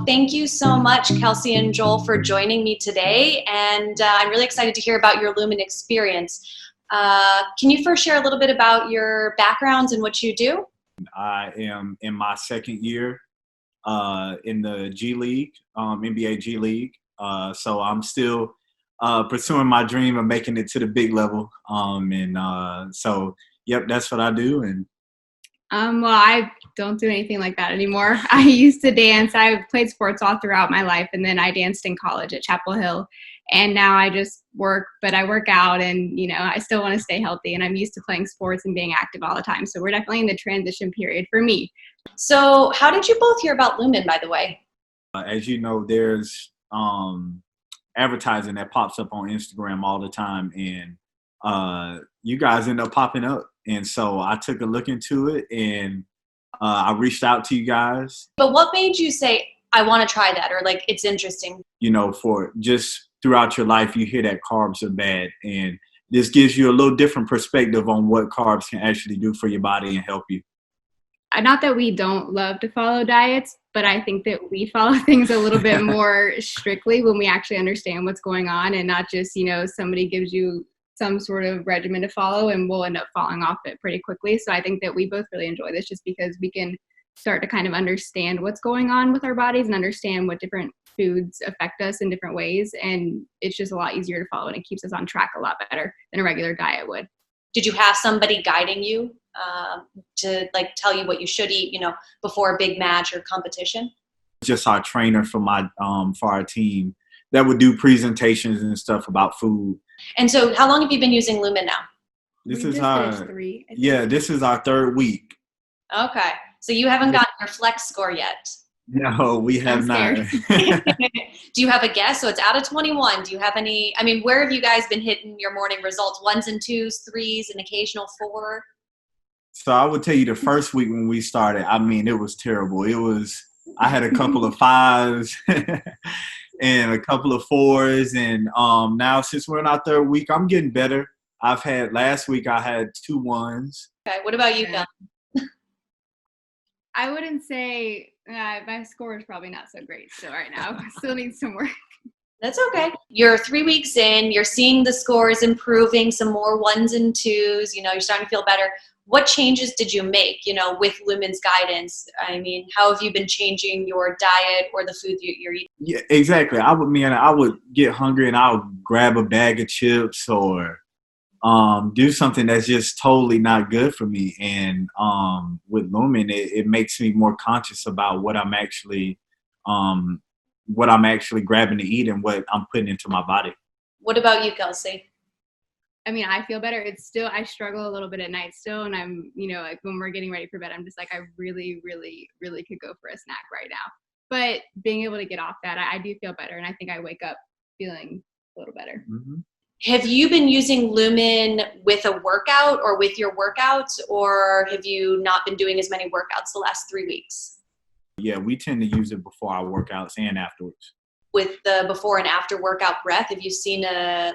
Thank you so much, Kelsey and Joel, for joining me today. And I'm really excited to hear about your Lumen experience. Can you first share a little bit about your backgrounds and what you do? I am in my second year in the G League, NBA G League. So I'm still pursuing my dream of making it to the big level. So, yep, that's what I do. And well, I don't do anything like that anymore. I used to dance. I played sports all throughout my life, and then I danced in college at Chapel Hill. And now I just work, but I work out, and I still want to stay healthy, and I'm used to playing sports and being active all the time. So we're definitely in the transition period for me. So how did you both hear about Lumen, by the way? As you know, there's advertising that pops up on Instagram all the time, and you guys end up popping up. And so I took a look into it, and I reached out to you guys. But what made you say, I want to try that, or like, it's interesting? For just throughout your life, you hear that carbs are bad. And this gives you a little different perspective on what carbs can actually do for your body and help you. Not that we don't love to follow diets, but I think that we follow things a little bit more strictly when we actually understand what's going on, and not just, somebody gives you some sort of regimen to follow and we'll end up falling off it pretty quickly. So I think that we both really enjoy this just because we can start to kind of understand what's going on with our bodies and understand what different foods affect us in different ways. And it's just a lot easier to follow, and it keeps us on track a lot better than a regular diet would. Did you have somebody guiding you to like tell you what you should eat, before a big match or competition? Just our trainer for our team that would do presentations and stuff about food. And so how long have you been using Lumen now? This is our third week. Okay. So you haven't gotten your flex score yet. No, we have not. Do you have a guess? So it's out of 21. Do you have any, where have you guys been hitting your morning results? 1s and 2s, 3s, an occasional 4? So I would tell you the first week when we started, it was terrible. I had a couple of 5s and a couple of 4s. And now since we're in our third week, I'm getting better. Last week I had 2 1s. Okay. What about you, Kelsey? I wouldn't say my score is probably not so great still right now. Still needs some work. That's okay. You're 3 weeks in. You're seeing the scores improving, some more 1s and 2s. You're starting to feel better. What changes did you make, with Lumen's guidance? How have you been changing your diet or the food you're eating? Yeah, exactly. I would get hungry and I would grab a bag of chips or do something that's just totally not good for me. And with Lumen, it makes me more conscious about what I'm actually grabbing to eat and what I'm putting into my body. What about you, Kelsey? I feel better. It's still, I struggle a little bit at night still. And I'm, like when we're getting ready for bed, I'm just like, I really, really, really could go for a snack right now. But being able to get off that, I do feel better. And I think I wake up feeling a little better. Mm-hmm. Have you been using Lumen with a workout or with your workouts, or have you not been doing as many workouts the last 3 weeks? Yeah, we tend to use it before our workouts and afterwards. With the before and after workout breath, have you seen a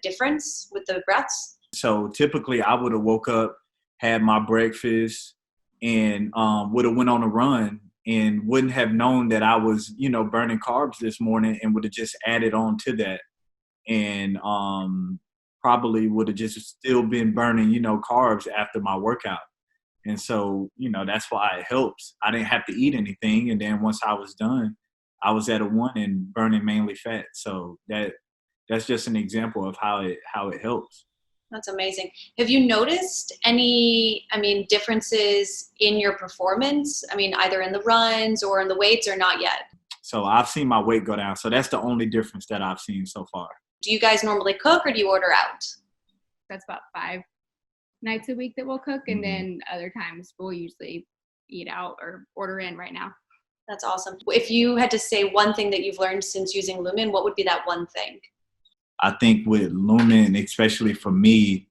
difference with the breaths? So typically I would have woke up, had my breakfast, and would have went on a run and wouldn't have known that I was, burning carbs this morning, and would have just added on to that. And probably would have just still been burning, carbs after my workout. And so, that's why it helps. I didn't have to eat anything. And then once I was done, I was at a 1 and burning mainly fat. So that's just an example of how it helps. That's amazing. Have you noticed any, differences in your performance? Either in the runs or in the weights, or not yet? So I've seen my weight go down. So that's the only difference that I've seen so far. Do you guys normally cook or do you order out? That's about 5 nights a week that we'll cook. And then other times we'll usually eat out or order in right now. That's awesome. If you had to say one thing that you've learned since using Lumen, what would be that one thing? I think with Lumen, especially for me,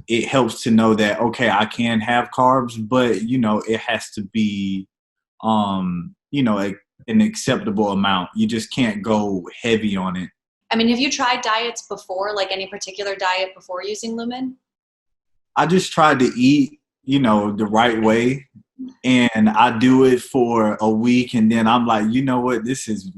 it helps to know that, okay, I can have carbs, but, it has to be, an acceptable amount. You just can't go heavy on it. Have you tried diets before, like any particular diet before using Lumen? I just tried to eat, the right way. and I do it for a week, and then I'm like, you know what, this is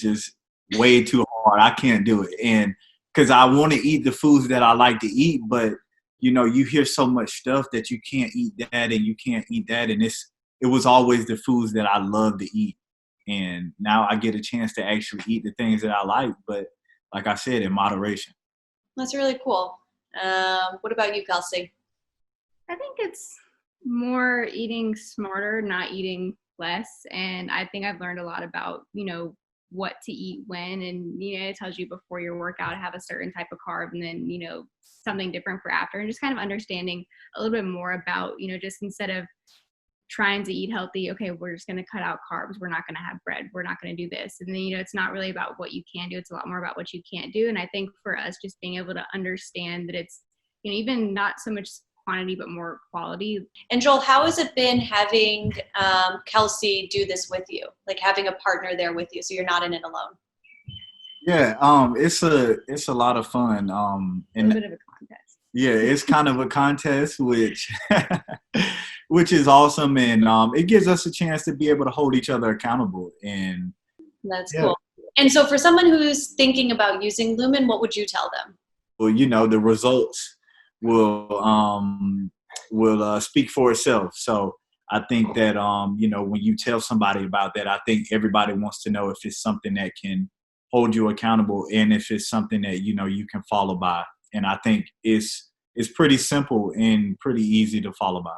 just way too hard. I can't do it, and because I want to eat the foods that I like to eat, but you hear so much stuff that you can't eat that and you can't eat that, and it was always the foods that I love to eat, and now I get a chance to actually eat the things that I like, but like I said, in moderation. That's really cool. What about you, Kelsey? I think it's more eating smarter, not eating less. And I think I've learned a lot about, what to eat when. And, it tells you before your workout to have a certain type of carb and then, something different for after. And just kind of understanding a little bit more about, just instead of trying to eat healthy, okay, we're just going to cut out carbs. We're not going to have bread. We're not going to do this. And then, it's not really about what you can do. It's a lot more about what you can't do. And I think for us, just being able to understand that it's, even not so much quantity, but more quality. And Joel, how has it been having Kelsey do this with you? Like having a partner there with you so you're not in it alone? Yeah, it's a lot of fun. And a bit of a contest. Yeah, it's kind of a contest, which which is awesome, and it gives us a chance to be able to hold each other accountable. And that's cool. And so for someone who's thinking about using Lumen, what would you tell them? Well, the results will speak for itself. So I think that when you tell somebody about that, I think everybody wants to know if it's something that can hold you accountable and if it's something that you can follow by. And I think it's pretty simple and pretty easy to follow by.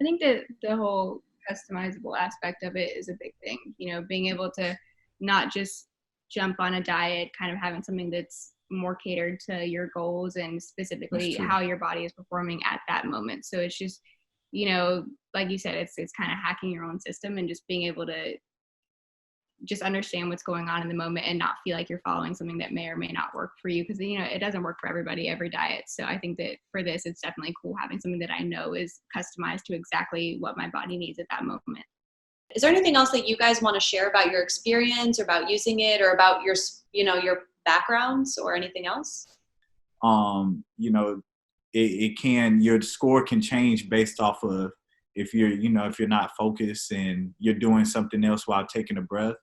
I think that the whole customizable aspect of it is a big thing. Being able to not just jump on a diet, kind of having something that's more catered to your goals and specifically how your body is performing at that moment. So it's just, like you said, it's kind of hacking your own system and just being able to just understand what's going on in the moment and not feel like you're following something that may or may not work for you, because it doesn't work for everybody, every diet. So I think that for this, it's definitely cool having something that I know is customized to exactly what my body needs at that moment. Is there anything else that you guys want to share about your experience or about using it or about your backgrounds or anything else? Your score can change based off of if you're not focused and you're doing something else while taking a breath.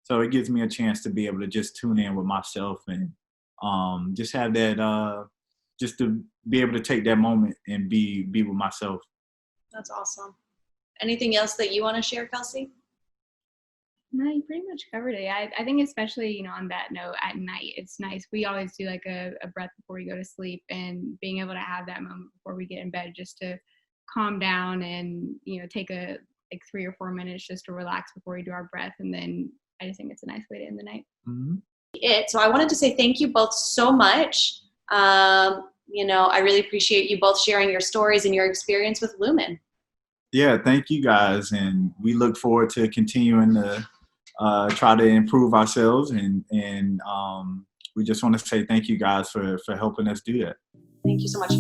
So it gives me a chance to be able to just tune in with myself and just have that, just to be able to take that moment and be with myself. That's awesome. Anything else that you want to share, Kelsey? No, you pretty much covered it. I think especially, on that note, at night, it's nice. We always do like a breath before we go to sleep, and being able to have that moment before we get in bed just to calm down and, take like 3 or 4 minutes just to relax before we do our breath. And then I just think it's a nice way to end the night. Mm-hmm. So I wanted to say thank you both so much. I really appreciate you both sharing your stories and your experience with Lumen. Yeah, thank you guys. And we look forward to continuing to try to improve ourselves. And we just want to say thank you guys for helping us do that. Thank you so much.